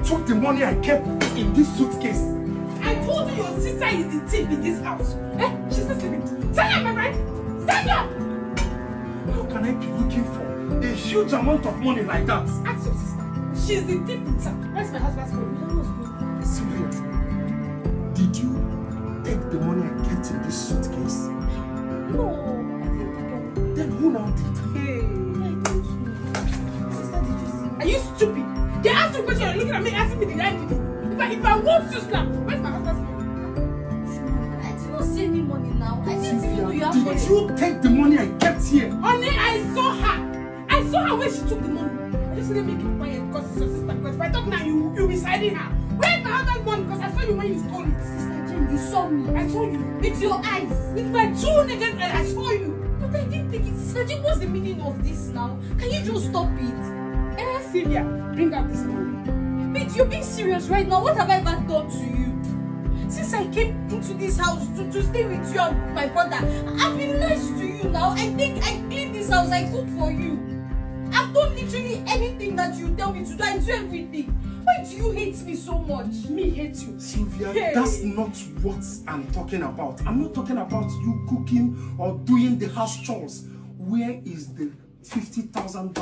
took the money I kept in this suitcase. I told you your sister is the thief in this house. Eh? She's not sleeping. Stand up, my friend. Stand up. How can I be looking for a huge amount of money like that? Ask your sister. She's the thief in town. Where's my husband's phone? You don't know what's going on. Sylvia, did you take the money I kept in this suitcase? No, I didn't take it. Then who now did? Hey, I don't know. Sister, did you see? Are you stupid? They asked you a question, you're looking at me asking me did I do it? If I want to slap, where's my husband's phone? I did not see any money now. I didn't even know you have money. Did you take the money I kept here? Honey, I saw her. I saw her when she took the money. I just didn't make it quiet because it's your sister. Because if I talk now, you'll be siding her. Where's my husband's money? Because I saw you when you stole it. Sister Jane, you saw me. I saw you. With your eyes. With my two naked eyes, I saw you. But I didn't take it. Sister Jane, what's the meaning of this now? Can you just stop it? Sylvia, bring out this money. Wait, you're being serious right now? What have I ever done to you? Since I came into this house to stay with you and my brother, I've been nice to you now. I think I cleaned this house, I cook for you. I've done literally anything that you tell me to do. I do everything. Why do you hate me so much? Me hate you. Sylvia, Hey. that's not what I'm talking about. I'm not talking about you cooking or doing the house chores. Where is the $50,000